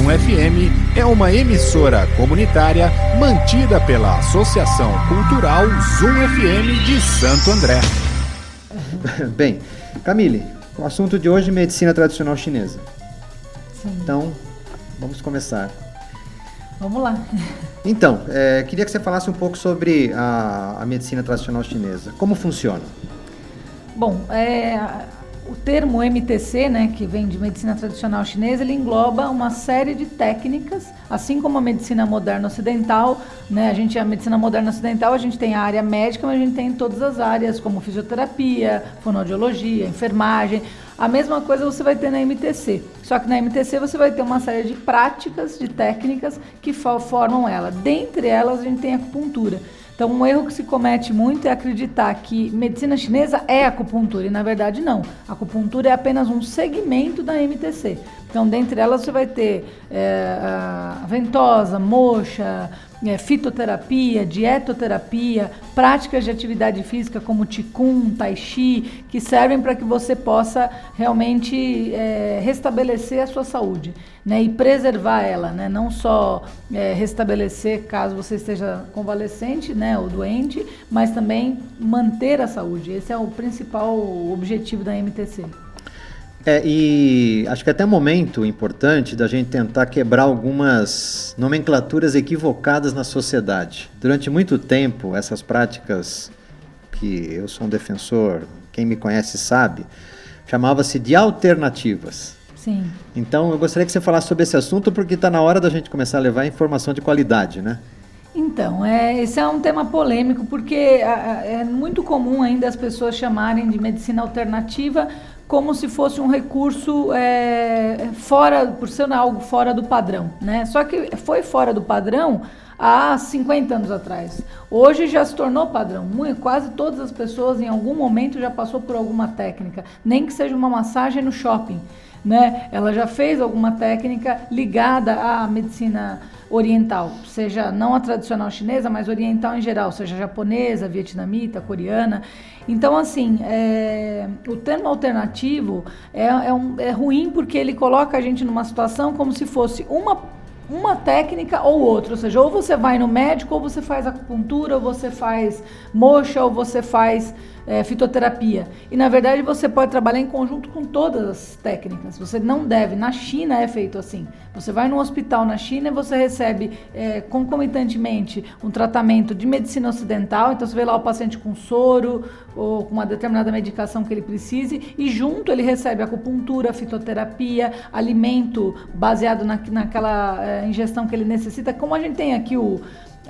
Zoom FM é uma emissora comunitária mantida pela Associação Cultural Zoom FM de Santo André. Bem, Camille, o assunto de hoje é medicina tradicional chinesa. Sim. Então, vamos começar. Vamos lá. Então, queria que você falasse um pouco sobre a medicina tradicional chinesa. Como funciona? Bom, o termo MTC, né, que vem de medicina tradicional chinesa, ele engloba uma série de técnicas, assim como a medicina moderna ocidental, né, a medicina moderna ocidental, a gente tem a área médica, mas a gente tem todas as áreas, como fisioterapia, fonoaudiologia, enfermagem. A mesma coisa você vai ter na MTC, só que na MTC você vai ter uma série de práticas, de técnicas que formam ela. Dentre elas a gente tem a acupuntura. Então, um erro que se comete muito é acreditar que medicina chinesa é acupuntura, e na verdade não. A acupuntura é apenas um segmento da MTC. Então, dentre elas você vai ter a ventosa, moxa, fitoterapia, dietoterapia, práticas de atividade física como Qigong, Tai Chi, que servem para que você possa realmente restabelecer a sua saúde, né, e preservar ela, né, não só restabelecer caso você esteja convalescente, né, ou doente, mas também manter a saúde. Esse é o principal objetivo da MTC. E acho que até um momento importante da gente tentar quebrar algumas nomenclaturas equivocadas na sociedade. Durante muito tempo, essas práticas, que eu sou um defensor, quem me conhece sabe, chamava-se de alternativas. Sim. Então, eu gostaria que você falasse sobre esse assunto, porque está na hora da gente começar a levar informação de qualidade, né? Então, esse é um tema polêmico, porque é muito comum ainda as pessoas chamarem de medicina alternativa como se fosse um recurso por ser algo fora do padrão, né? Só que foi fora do padrão há 50 anos atrás. Hoje já se tornou padrão. Quase todas as pessoas em algum momento já passou por alguma técnica, nem que seja uma massagem no shopping, né? Ela já fez alguma técnica ligada à medicina oriental, seja não a tradicional chinesa, mas oriental em geral, seja japonesa, vietnamita, coreana. Então, assim, o termo alternativo é ruim porque ele coloca a gente numa situação como se fosse uma técnica ou outra, ou seja, ou você vai no médico, ou você faz acupuntura, ou você faz moxa, ou você faz fitoterapia. E, na verdade, você pode trabalhar em conjunto com todas as técnicas. Você não deve. Na China é feito assim. Você vai num hospital na China e você recebe concomitantemente um tratamento de medicina ocidental. Então, você vê lá o paciente com soro ou com uma determinada medicação que ele precise e junto ele recebe acupuntura, fitoterapia, alimento baseado naquela ingestão que ele necessita. Como a gente tem aqui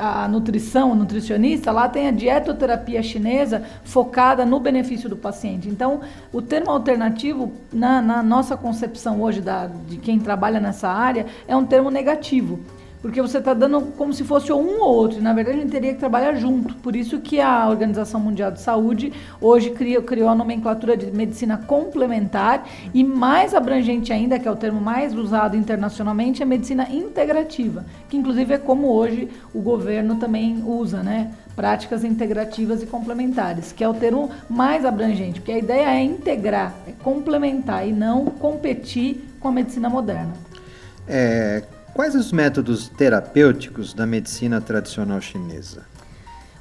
a nutrição, o nutricionista, lá tem a dietoterapia chinesa focada no benefício do paciente. Então, o termo alternativo, na nossa concepção hoje de quem trabalha nessa área, é um termo negativo, porque você está dando como se fosse um ou outro, e na verdade a gente teria que trabalhar junto. Por isso que a Organização Mundial de Saúde hoje criou a nomenclatura de medicina complementar e mais abrangente ainda, que é o termo mais usado internacionalmente, é medicina integrativa, que inclusive é como hoje o governo também usa, né? Práticas integrativas e complementares, que é o termo mais abrangente, porque a ideia é integrar, é complementar e não competir com a medicina moderna. Quais os métodos terapêuticos da medicina tradicional chinesa?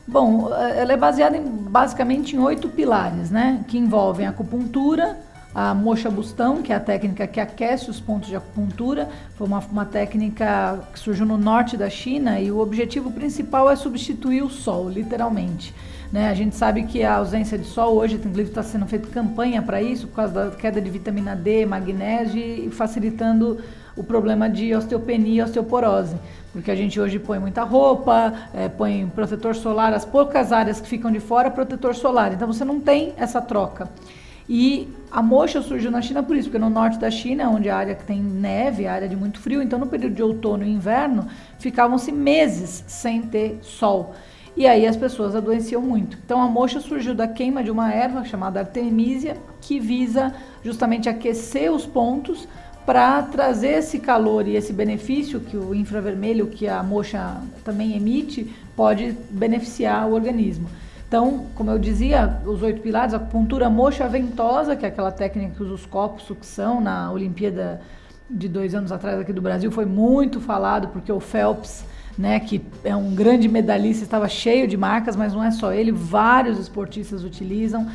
Bom, ela é baseada basicamente em 8 pilares, né? Que envolvem a acupuntura, a moxa bustão, que é a técnica que aquece os pontos de acupuntura. Foi uma técnica que surgiu no norte da China e o objetivo principal é substituir o sol, literalmente. Né? A gente sabe que a ausência de sol hoje, inclusive está sendo feita campanha para isso, por causa da queda de vitamina D, magnésio e facilitando o problema de osteopenia e osteoporose, porque a gente hoje põe muita roupa, põe protetor solar, as poucas áreas que ficam de fora, protetor solar, então você não tem essa troca. E a moxa surgiu na China por isso, porque no norte da China, onde a área que tem neve, a área de muito frio, então no período de outono e inverno, ficavam-se meses sem ter sol. E aí as pessoas adoeciam muito. Então a moxa surgiu da queima de uma erva chamada artemisia, que visa justamente aquecer os pontos para trazer esse calor e esse benefício que o infravermelho, que a moxa também emite, pode beneficiar o organismo. Então, como eu dizia, os 8 pilares, a acupuntura moxa ventosa, que é aquela técnica que usa os copos, sucção, na Olimpíada de 2 anos atrás aqui do Brasil foi muito falado, porque o Phelps, né, que é um grande medalhista, estava cheio de marcas, mas não é só ele, vários esportistas utilizam,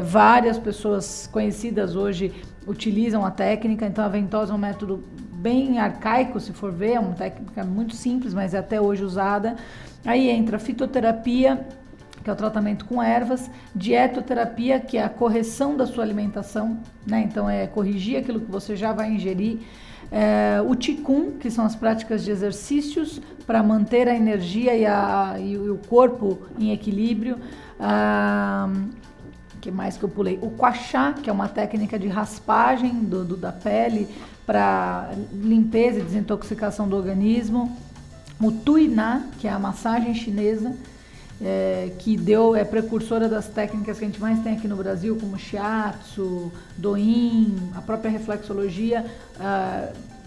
várias pessoas conhecidas hoje utilizam a técnica. Então a ventosa é um método bem arcaico, se for ver, é uma técnica muito simples, mas é até hoje usada. Aí entra a fitoterapia, que é o tratamento com ervas, dietoterapia, que é a correção da sua alimentação, né? Então é corrigir aquilo que você já vai ingerir. O Qigong, que são as práticas de exercícios para manter a energia e o corpo em equilíbrio. Que mais que eu pulei? O Gua Sha, que é uma técnica de raspagem da pele para limpeza e desintoxicação do organismo. O Tui Na, que é a massagem chinesa, que é precursora das técnicas que a gente mais tem aqui no Brasil, como Shiatsu, Doin, a própria reflexologia.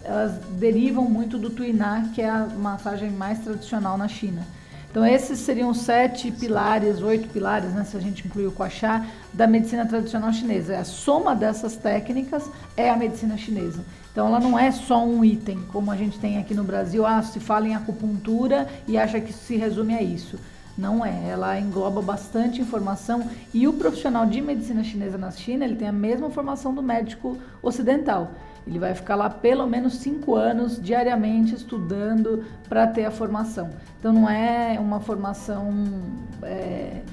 Elas derivam muito do Tui Na, que é a massagem mais tradicional na China. Então esses seriam 7 pilares, 8 pilares, né, se a gente incluir o Gua Sha, da medicina tradicional chinesa. A soma dessas técnicas é a medicina chinesa. Então ela não é só um item, como a gente tem aqui no Brasil, se fala em acupuntura e acha que se resume a isso. Não é, ela engloba bastante informação, e o profissional de medicina chinesa na China, ele tem a mesma formação do médico ocidental. Ele vai ficar lá pelo menos 5 anos diariamente estudando para ter a formação. Então não é uma formação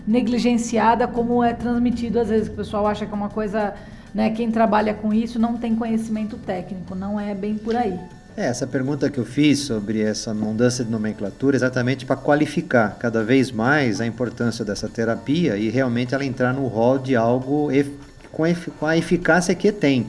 negligenciada como é transmitido às vezes, que o pessoal acha que é uma coisa, né, quem trabalha com isso não tem conhecimento técnico, não é bem por aí. Essa pergunta que eu fiz sobre essa mudança de nomenclatura é exatamente para qualificar cada vez mais a importância dessa terapia e realmente ela entrar no rol de algo com a eficácia que tem.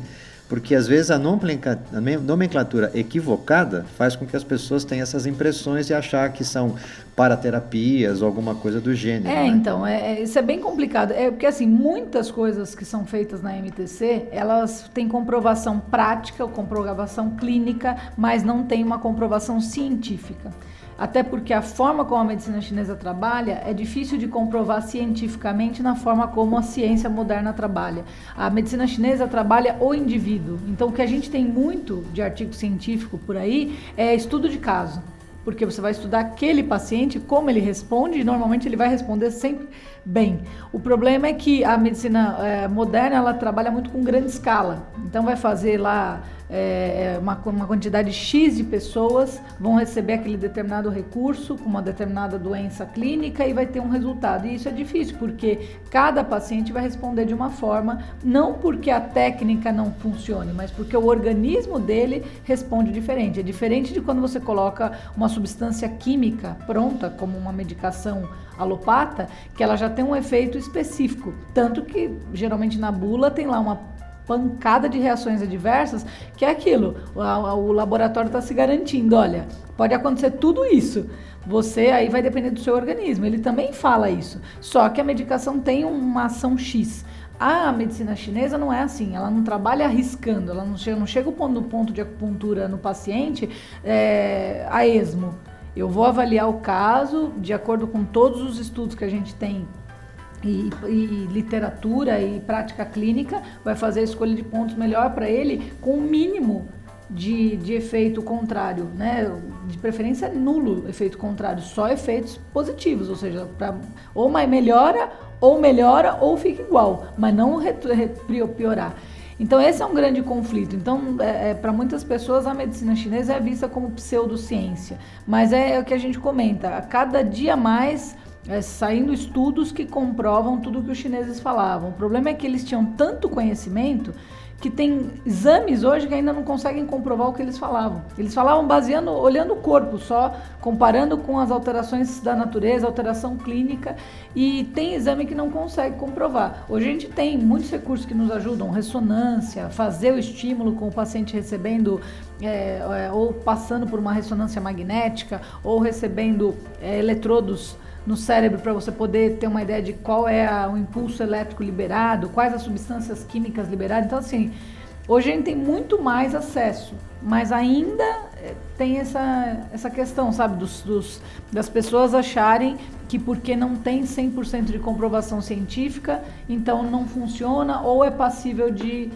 Porque às vezes a nomenclatura equivocada faz com que as pessoas tenham essas impressões e achar que são paraterapias ou alguma coisa do gênero. Né? Então, isso é bem complicado. Porque assim, muitas coisas que são feitas na MTC, elas têm comprovação prática ou comprovação clínica, mas não tem uma comprovação científica. Até porque a forma como a medicina chinesa trabalha é difícil de comprovar cientificamente na forma como a ciência moderna trabalha. A medicina chinesa trabalha o indivíduo. Então, o que a gente tem muito de artigo científico por aí é estudo de caso. Porque você vai estudar aquele paciente, como ele responde, e normalmente ele vai responder sempre bem. O problema é que a medicina moderna, ela trabalha muito com grande escala. Então, vai fazer lá uma quantidade X de pessoas vão receber aquele determinado recurso com uma determinada doença clínica e vai ter um resultado. E isso é difícil, porque cada paciente vai responder de uma forma, não porque a técnica não funcione, mas porque o organismo dele responde diferente. É diferente de quando você coloca uma substância química pronta, como uma medicação alopata, que ela já tem um efeito específico. Tanto que, geralmente na bula, tem lá uma pancada de reações adversas, que é aquilo, o laboratório está se garantindo, olha, pode acontecer tudo isso, você aí vai depender do seu organismo, ele também fala isso, só que a medicação tem uma ação X. A medicina chinesa não é assim, ela não trabalha arriscando, ela não chega no ponto de acupuntura no paciente a esmo. Eu vou avaliar o caso de acordo com todos os estudos que a gente tem e literatura e prática clínica, vai fazer a escolha de pontos melhor para ele com o mínimo de efeito contrário, né? De preferência nulo efeito contrário, só efeitos positivos, ou seja, ou melhora ou fica igual, mas não piorar. Então esse é um grande conflito. Então para muitas pessoas a medicina chinesa é vista como pseudociência, mas é o que a gente comenta, a cada dia mais saindo estudos que comprovam tudo o que os chineses falavam. O problema é que eles tinham tanto conhecimento que tem exames hoje que ainda não conseguem comprovar o que eles falavam. Eles falavam olhando o corpo só, comparando com as alterações da natureza, alteração clínica, e tem exame que não consegue comprovar. Hoje a gente tem muitos recursos que nos ajudam, ressonância, fazer o estímulo com o paciente recebendo ou passando por uma ressonância magnética, ou recebendo eletrodos no cérebro para você poder ter uma ideia de qual é o impulso elétrico liberado, quais as substâncias químicas liberadas. Então, assim, hoje a gente tem muito mais acesso, mas ainda tem essa questão, sabe, das pessoas acharem que porque não tem 100% de comprovação científica, então não funciona ou é passível de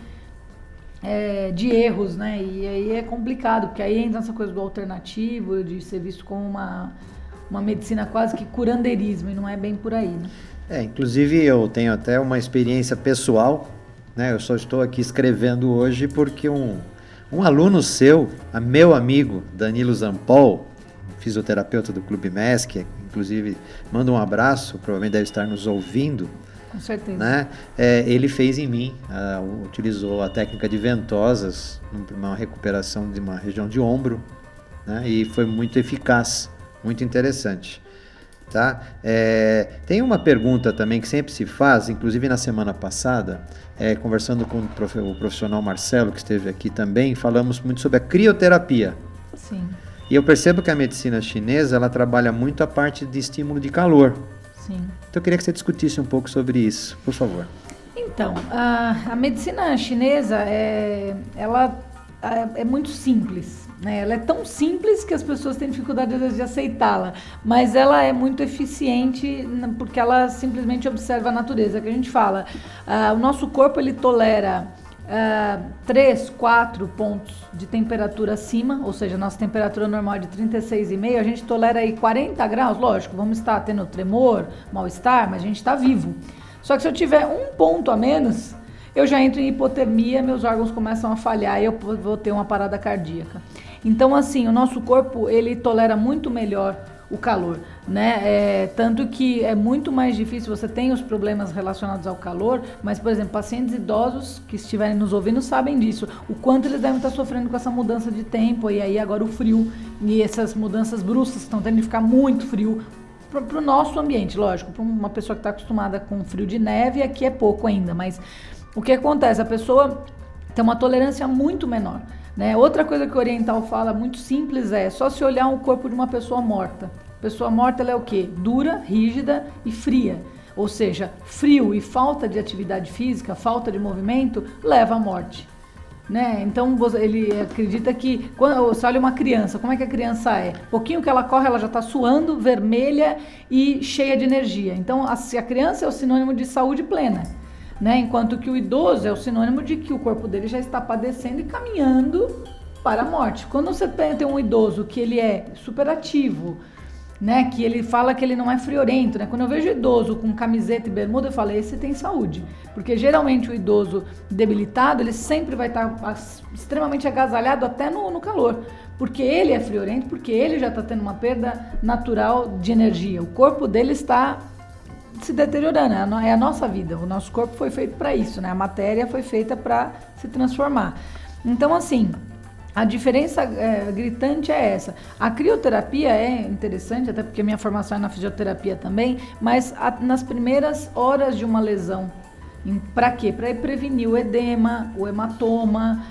de erros, né? E aí é complicado, porque aí entra essa coisa do alternativo, de ser visto como uma medicina quase que curandeirismo, e não é bem por aí, né? Inclusive eu tenho até uma experiência pessoal, né? Eu só estou aqui escrevendo hoje porque um aluno seu, meu amigo Danilo Zampol, fisioterapeuta do Clube MESC, inclusive manda um abraço, provavelmente deve estar nos ouvindo. Com certeza. Né? Ele fez em mim, utilizou a técnica de ventosas, uma recuperação de uma região de ombro, né? E foi muito eficaz, muito interessante. Tá? Tem uma pergunta também que sempre se faz, inclusive na semana passada, conversando com o profissional Marcelo, que esteve aqui também, falamos muito sobre a crioterapia. Sim. E eu percebo que a medicina chinesa, ela trabalha muito a parte de estímulo de calor. Sim. Então eu queria que você discutisse um pouco sobre isso, por favor. Então, a medicina chinesa, ela é muito simples, né? Ela é tão simples que as pessoas têm dificuldade às vezes de aceitá-la, mas ela é muito eficiente porque ela simplesmente observa a natureza, que a gente fala. O nosso corpo, ele tolera 3, 4 pontos de temperatura acima, ou seja, nossa temperatura normal é de 36,5, a gente tolera aí 40 graus, lógico, vamos estar tendo tremor, mal-estar, mas a gente está vivo. Só que se eu tiver um ponto a menos, eu já entro em hipotermia, meus órgãos começam a falhar e eu vou ter uma parada cardíaca. Então, assim, o nosso corpo, ele tolera muito melhor o calor, né? Tanto que é muito mais difícil, você tem os problemas relacionados ao calor, mas, por exemplo, pacientes idosos que estiverem nos ouvindo sabem disso, o quanto eles devem estar sofrendo com essa mudança de tempo, e aí agora o frio, e essas mudanças bruscas que estão tendo de ficar muito frio, para o nosso ambiente, lógico, para uma pessoa que está acostumada com frio de neve, aqui é pouco ainda, mas o que acontece? A pessoa tem uma tolerância muito menor, né? Outra coisa que o oriental fala muito simples só se olhar o corpo de uma pessoa morta. Pessoa morta, ela é o quê? Dura, rígida e fria. Ou seja, frio e falta de atividade física, falta de movimento, leva à morte. Né? Então ele acredita que quando você olha uma criança, como é que a criança é? Pouquinho que ela corre, ela já está suando, vermelha e cheia de energia. Então a criança é o sinônimo de saúde plena, né? Enquanto que o idoso é o sinônimo de que o corpo dele já está padecendo e caminhando para a morte. Quando você tem um idoso que ele é superativo, né, que ele fala que ele não é friorento, né? Quando eu vejo idoso com camiseta e bermuda, eu falo, esse tem saúde. Porque geralmente o idoso debilitado, ele sempre vai estar extremamente agasalhado até no calor. Porque ele é friorento, porque ele já está tendo uma perda natural de energia. O corpo dele está se deteriorando, é a nossa vida. O nosso corpo foi feito para isso, né? A matéria foi feita para se transformar. Então, assim, a diferença gritante é essa. A crioterapia é interessante, até porque minha formação é na fisioterapia também, mas nas primeiras horas de uma lesão. Para quê? Para prevenir o edema, o hematoma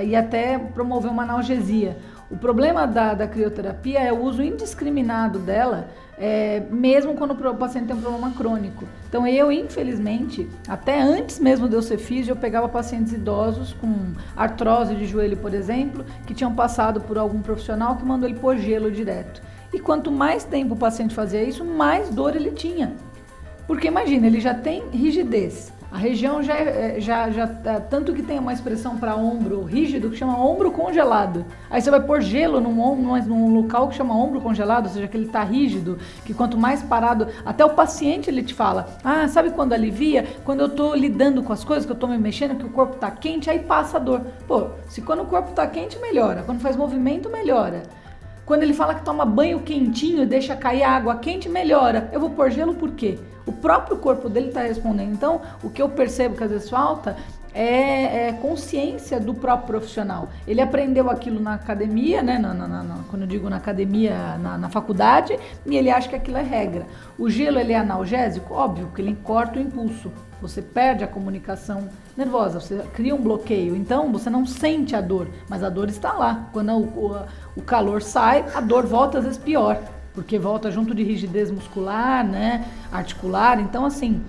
e até promover uma analgesia. O problema da crioterapia é o uso indiscriminado dela, mesmo quando o paciente tem um problema crônico. Então eu, infelizmente, até antes mesmo de eu ser físio, eu pegava pacientes idosos com artrose de joelho, por exemplo, que tinham passado por algum profissional que mandou ele pôr gelo direto. E quanto mais tempo o paciente fazia isso, mais dor ele tinha. Porque imagina, ele já tem rigidez. A região já tanto que tem uma expressão para ombro rígido que chama ombro congelado. Aí você vai pôr gelo num local que chama ombro congelado, ou seja, que ele está rígido, que quanto mais parado, até o paciente ele te fala, sabe quando alivia? Quando eu estou lidando com as coisas, que eu estou me mexendo, que o corpo está quente, aí passa a dor. Pô, se quando o corpo está quente, melhora. Quando faz movimento, melhora. Quando ele fala que toma banho quentinho e deixa cair água quente, melhora. Eu vou pôr gelo por quê? O próprio corpo dele está respondendo. Então, o que eu percebo que às vezes falta é consciência do próprio profissional. Ele aprendeu aquilo na academia, né? Quando eu digo na academia, na faculdade, e ele acha que aquilo é regra. O gelo, ele é analgésico? Óbvio, porque ele corta o impulso. Você perde a comunicação nervosa, você cria um bloqueio. Então, você não sente a dor, mas a dor está lá. Quando o calor sai, a dor volta às vezes pior, porque volta junto de rigidez muscular, né, articular. Então, assim,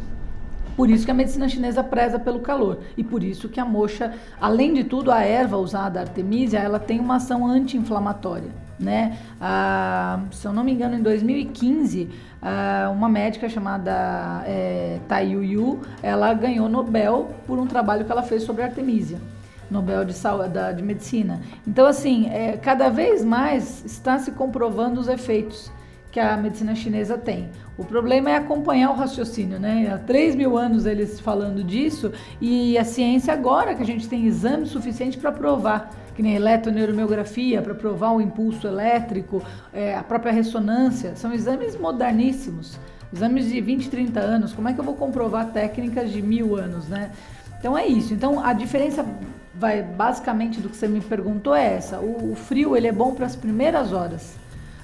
por isso que a medicina chinesa preza pelo calor. E por isso que a moxa, além de tudo, a erva usada, a artemisia, ela tem uma ação anti-inflamatória. né? Se eu não me engano, em 2015, uma médica chamada Tai Yu, ela ganhou Nobel por um trabalho que ela fez sobre Artemisia, Nobel de Medicina. Então, assim, cada vez mais está se comprovando os efeitos que a medicina chinesa tem. O problema é acompanhar o raciocínio, né? Há 3.000 anos eles falando disso, e a ciência agora que a gente tem exame suficiente para provar, que nem eletroneuromiografia, para provar o impulso elétrico, a própria ressonância, são exames moderníssimos, exames de 20, 30 anos. Como é que eu vou comprovar técnicas de 1.000 anos, né? Então é isso. Então a diferença basicamente do que você me perguntou é essa. O frio, ele é bom para as primeiras horas.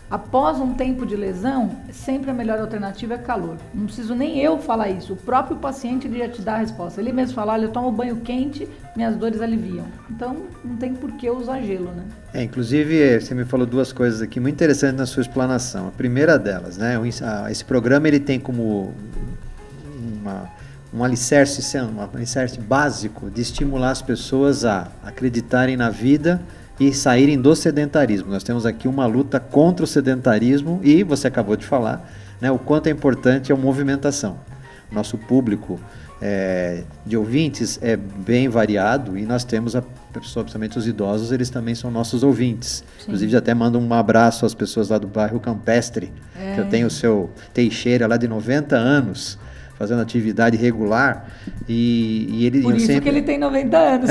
Após um tempo de lesão, sempre a melhor alternativa é calor. Não preciso nem eu falar isso. O próprio paciente já te dá a resposta. Ele mesmo fala, olha, eu tomo banho quente, minhas dores aliviam. Então, não tem por que usar gelo, né? Inclusive, você me falou duas coisas aqui muito interessantes na sua explanação. A primeira delas, né? Esse programa, ele tem como um alicerce básico de estimular as pessoas a acreditarem na vida e saírem do sedentarismo. Nós temos aqui uma luta contra o sedentarismo e você acabou de falar, né, o quanto é importante a movimentação. Nosso público de ouvintes é bem variado e nós temos, principalmente os idosos, eles também são nossos ouvintes. Sim. Inclusive, até mando um abraço às pessoas lá do bairro Campestre, que eu tenho o seu Teixeira lá de 90 anos, fazendo atividade regular, e ele... Por isso que ele tem 90 anos.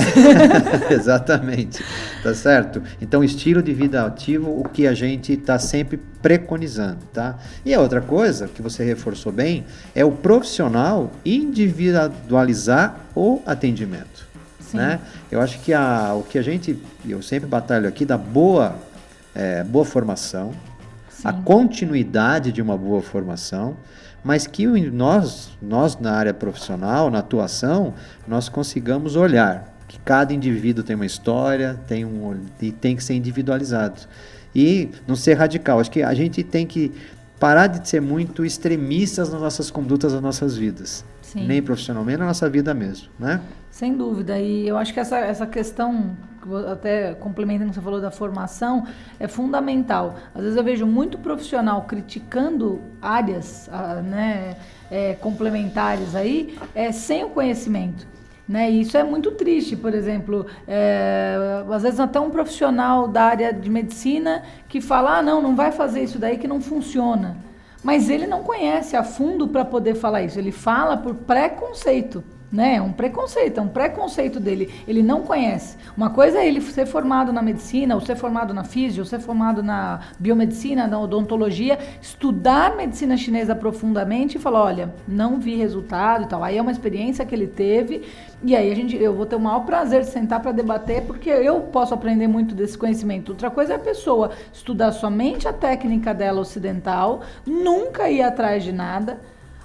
Exatamente, tá certo? Então, estilo de vida ativo, o que a gente está sempre preconizando, tá? E a outra coisa, que você reforçou bem, é o profissional individualizar o atendimento. Sim. Né? Eu acho que eu sempre batalho aqui da boa formação, sim, a continuidade de uma boa formação, mas que nós na área profissional, na atuação, nós consigamos olhar que cada indivíduo tem uma história, e tem que ser individualizado. E não ser radical. Acho que a gente tem que parar de ser muito extremistas nas nossas condutas, nas nossas vidas. Sim. Nem profissionalmente, na nossa vida mesmo, né? Sem dúvida. E eu acho que essa questão, até complementando o que você falou da formação, é fundamental. Às vezes eu vejo muito profissional criticando áreas complementares aí, sem o conhecimento. Né? E isso é muito triste. Por exemplo, às vezes até um profissional da área de medicina que fala, não vai fazer isso daí que não funciona. Mas ele não conhece a fundo para poder falar isso. Ele fala por preconceito. Né? É um preconceito dele, ele não conhece. Uma coisa é ele ser formado na medicina, ou ser formado na físio, ou ser formado na biomedicina, na odontologia, estudar medicina chinesa profundamente e falar, olha, não vi resultado e tal. Aí é uma experiência que ele teve, e aí eu vou ter o maior prazer de sentar para debater, porque eu posso aprender muito desse conhecimento. Outra coisa é a pessoa estudar somente a técnica dela ocidental, nunca ir atrás de nada.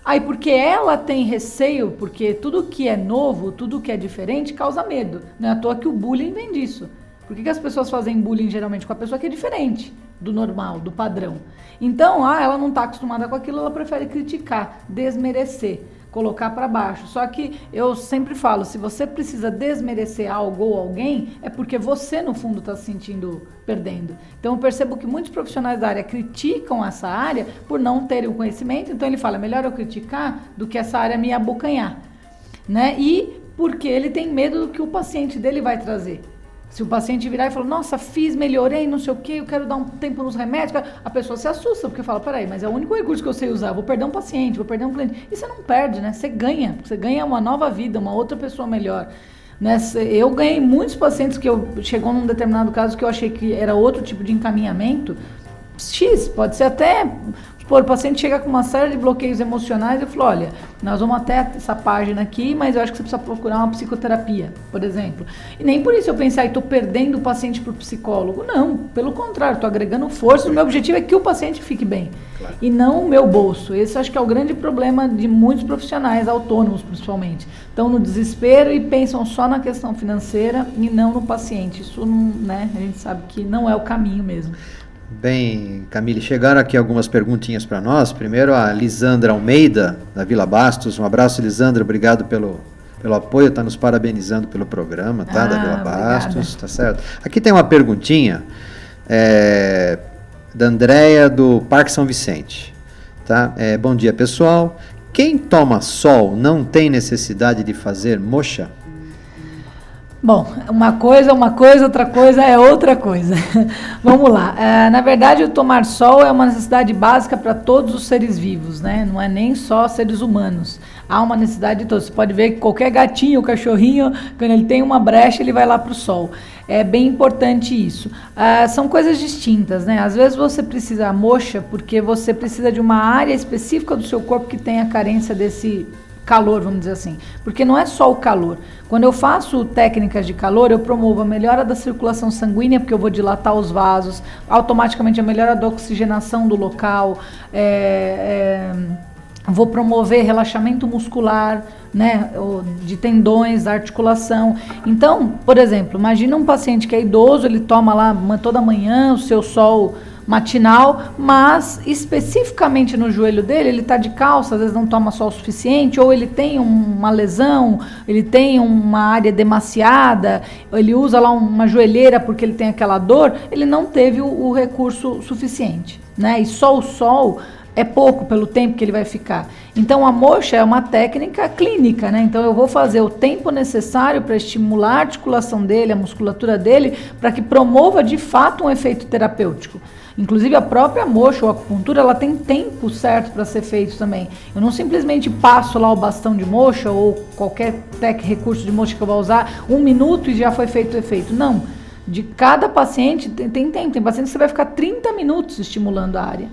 Aí porque ela tem receio, porque tudo que é novo, tudo que é diferente causa medo. Não é à toa que o bullying vem disso. Por que as pessoas fazem bullying geralmente com a pessoa que é diferente do normal, do padrão? Então, ela não está acostumada com aquilo, ela prefere criticar, desmerecer, colocar para baixo. Só que eu sempre falo, se você precisa desmerecer algo ou alguém, é porque você no fundo está se sentindo perdendo. Então eu percebo que muitos profissionais da área criticam essa área por não terem o conhecimento, então ele fala, melhor eu criticar do que essa área me abocanhar, né? E porque ele tem medo do que o paciente dele vai trazer. Se o paciente virar e falar, nossa, melhorei, não sei o que, eu quero dar um tempo nos remédios, a pessoa se assusta, porque fala, peraí, mas é o único recurso que eu sei usar, vou perder um paciente, vou perder um cliente. E você não perde, né? Você ganha uma nova vida, uma outra pessoa melhor. Né? Eu ganhei muitos pacientes que chegou num determinado caso que eu achei que era outro tipo de encaminhamento, pode ser até... o paciente chega com uma série de bloqueios emocionais e eu falo, olha, nós vamos até essa página aqui, mas eu acho que você precisa procurar uma psicoterapia, por exemplo. E nem por isso eu pensei, estou perdendo o paciente para o psicólogo. Não, pelo contrário, estou agregando força. O meu objetivo é que o paciente fique bem, claro, e não o meu bolso. Esse acho que é o grande problema de muitos profissionais, autônomos principalmente. Estão no desespero e pensam só na questão financeira e não no paciente. Isso, né, a gente sabe que não é o caminho mesmo. Bem, Camille, chegaram aqui algumas perguntinhas para nós. Primeiro a Lisandra Almeida, da Vila Bastos. Um abraço, Lisandra, obrigado pelo apoio, está nos parabenizando pelo programa, tá? Da Vila Bastos, obrigada. Tá certo? Aqui tem uma perguntinha, da Andréia do Parque São Vicente. Tá? Bom dia, pessoal. Quem toma sol não tem necessidade de fazer moxa? Bom, uma coisa, outra coisa é outra coisa. Vamos lá. Na verdade, o tomar sol é uma necessidade básica para todos os seres vivos, né? Não é nem só seres humanos. Há uma necessidade de todos. Você pode ver que qualquer gatinho, cachorrinho, quando ele tem uma brecha, ele vai lá para o sol. É bem importante isso. São coisas distintas, né? Às vezes você precisa moxa porque você precisa de uma área específica do seu corpo que tenha carência desse calor, vamos dizer assim, porque não é só o calor. Quando eu faço técnicas de calor, eu promovo a melhora da circulação sanguínea, porque eu vou dilatar os vasos, automaticamente a melhora da oxigenação do local, vou promover relaxamento muscular, né, de tendões, da articulação. Então, por exemplo, imagina um paciente que é idoso, ele toma lá toda manhã o seu sol matinal, mas especificamente no joelho dele, ele está de calça, às vezes não toma sol o suficiente, ou ele tem uma lesão, ele tem uma área demasiada, ele usa lá uma joelheira porque ele tem aquela dor, ele não teve o recurso suficiente, né? E só o sol é pouco pelo tempo que ele vai ficar. Então a moxa é uma técnica clínica, né? Então eu vou fazer o tempo necessário para estimular a articulação dele, a musculatura dele, para que promova de fato um efeito terapêutico. Inclusive a própria moxa ou acupuntura, ela tem tempo certo para ser feito também. Eu não simplesmente passo lá o bastão de moxa ou qualquer recurso de moxa que eu vou usar, 1 minuto e já foi feito o efeito. Não. De cada paciente tem tempo. Tem pacientes que você vai ficar 30 minutos estimulando a área.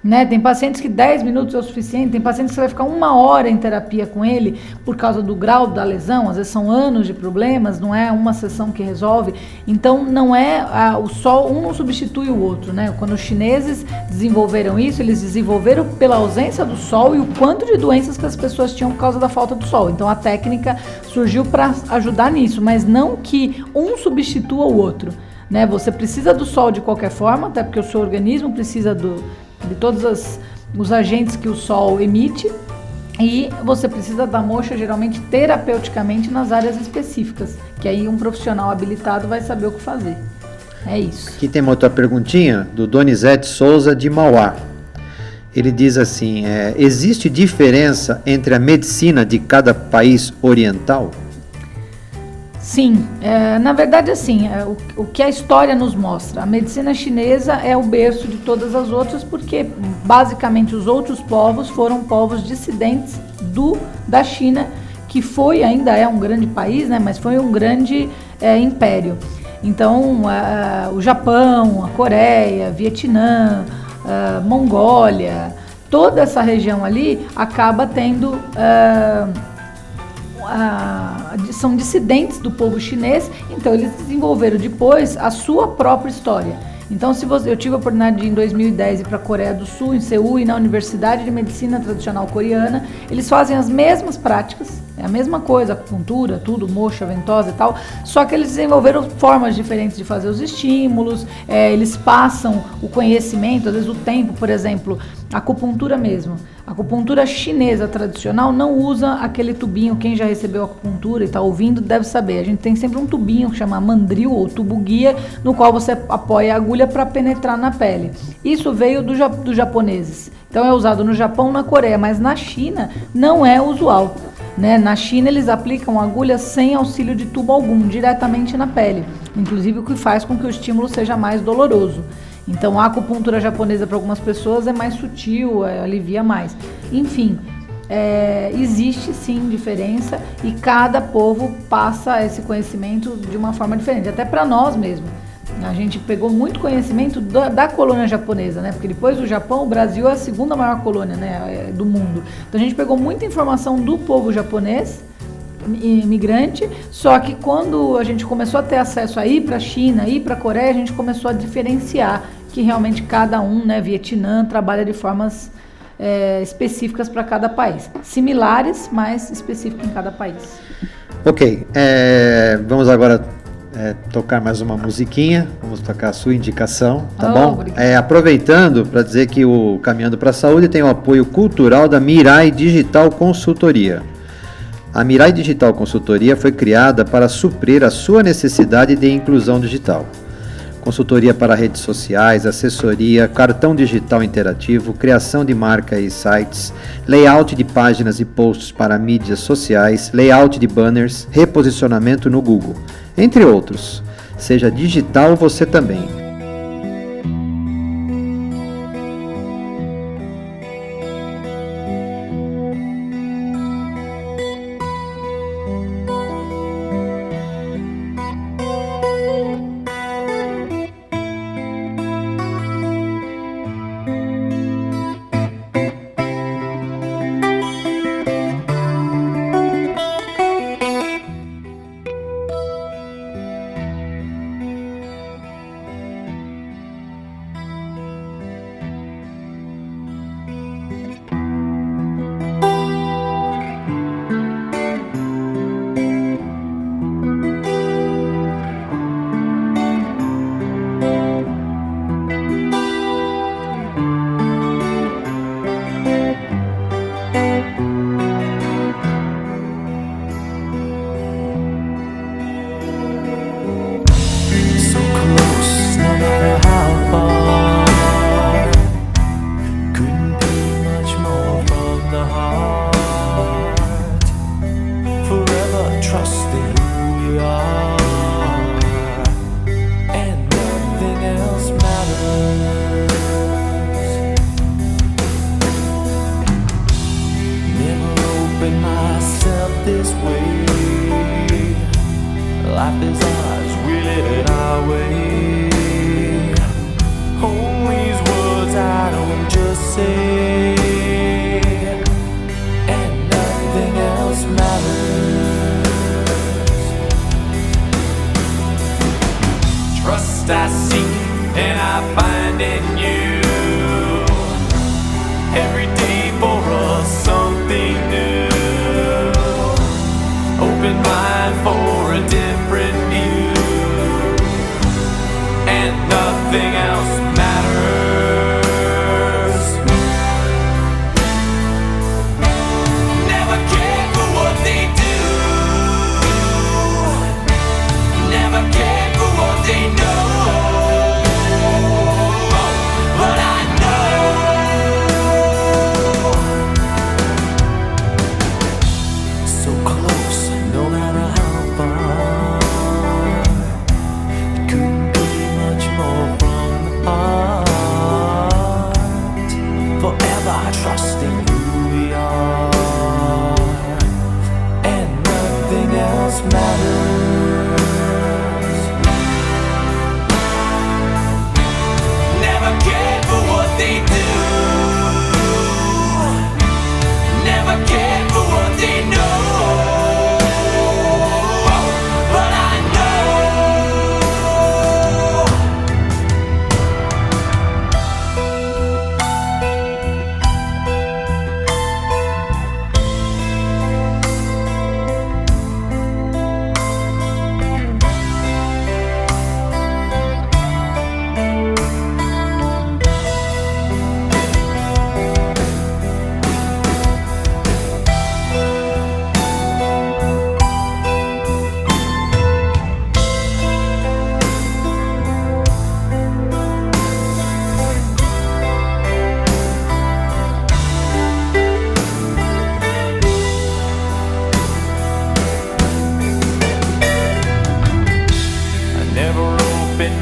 Né? Tem pacientes que 10 minutos é o suficiente, tem pacientes que você vai ficar 1 hora em terapia com ele por causa do grau da lesão, às vezes são anos de problemas, não é uma sessão que resolve. Então não é o sol, um não substitui o outro, né? Quando os chineses desenvolveram isso, eles desenvolveram pela ausência do sol e o quanto de doenças que as pessoas tinham por causa da falta do sol. Então a técnica surgiu para ajudar nisso, mas não que um substitua o outro, né? Você precisa do sol de qualquer forma, até porque o seu organismo precisa de todos os agentes que o sol emite, e você precisa da moxa geralmente terapeuticamente nas áreas específicas, que aí um profissional habilitado vai saber o que fazer. É isso. Aqui tem uma outra perguntinha do Donizete Souza de Mauá. Ele diz assim, existe diferença entre a medicina de cada país oriental? Sim, na verdade assim, o que a história nos mostra, a medicina chinesa é o berço de todas as outras, porque basicamente os outros povos foram povos dissidentes da China, que ainda é um grande país, né, mas foi um grande império. Então o Japão, a Coreia, Vietnã, Mongólia, toda essa região ali acaba tendo... são dissidentes do povo chinês, então eles desenvolveram depois a sua própria história. Então, eu tive a oportunidade de, em 2010, ir para a Coreia do Sul, em Seul, e na Universidade de Medicina Tradicional Coreana, eles fazem as mesmas práticas, é a mesma coisa, acupuntura, tudo, moxa, ventosa e tal, só que eles desenvolveram formas diferentes de fazer os estímulos, eles passam o conhecimento, às vezes o tempo, por exemplo, a acupuntura mesmo. A acupuntura chinesa tradicional não usa aquele tubinho, quem já recebeu acupuntura e está ouvindo deve saber, a gente tem sempre um tubinho que chama mandril ou tubo guia, no qual você apoia a agulha para penetrar na pele. Isso veio dos japoneses, então é usado no Japão, na Coreia, mas na China não é usual, né? Na China eles aplicam a agulha sem auxílio de tubo algum, diretamente na pele, inclusive o que faz com que o estímulo seja mais doloroso. Então a acupuntura japonesa para algumas pessoas é mais sutil, alivia mais. Enfim, existe sim diferença e cada povo passa esse conhecimento de uma forma diferente, até para nós mesmo. A gente pegou muito conhecimento da colônia japonesa, né? Porque depois do Japão, o Brasil é a segunda maior colônia, né, do mundo. Então a gente pegou muita informação do povo japonês, imigrante, só que quando a gente começou a ter acesso a ir para a China, ir para a Coreia, a gente começou a diferenciar que realmente cada um, né, Vietnã, trabalha de formas específicas para cada país. Similares, mas específicas em cada país. Ok, vamos agora tocar mais uma musiquinha, vamos tocar a sua indicação, tá bom? Aproveitando para dizer que o Caminhando para a Saúde tem o apoio cultural da Mirai Digital Consultoria. A Mirai Digital Consultoria foi criada para suprir a sua necessidade de inclusão digital. consultoria para redes sociais, assessoria, cartão digital interativo, criação de marca e sites, layout de páginas e posts para mídias sociais, layout de banners, reposicionamento no Google, entre outros. Seja digital você também. I seek and I find in you every day for us something new. Open mind for a different view, and nothing else matters. Never cared for what they do, never cared for what they know.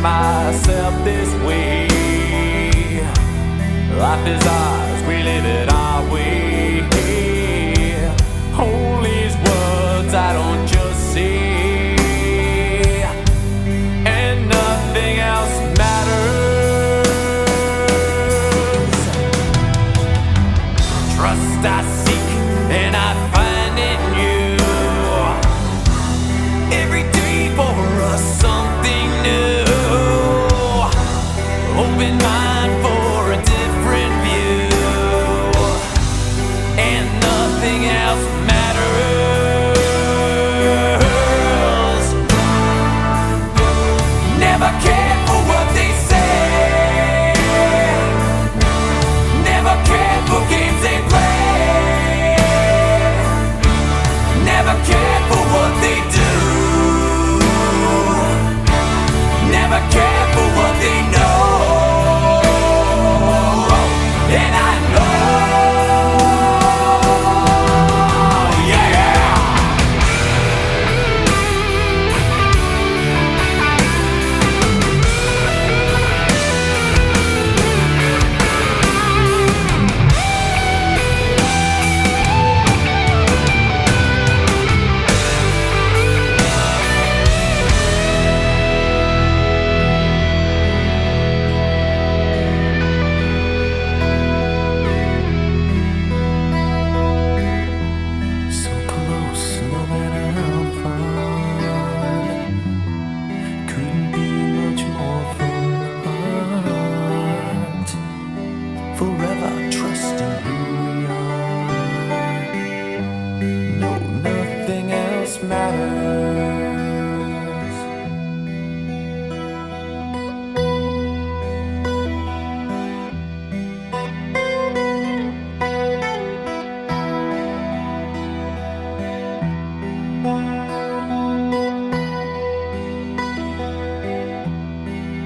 Myself this way. Life is ours, we live it our way. All these words I don't just say, and nothing else matters. Trust I seek and I find in you every day for us something new. Open mind for a different view, and nothing else matters. Never cared for what they say, never cared for games they play, never cared for what they do, never cared for what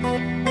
Thank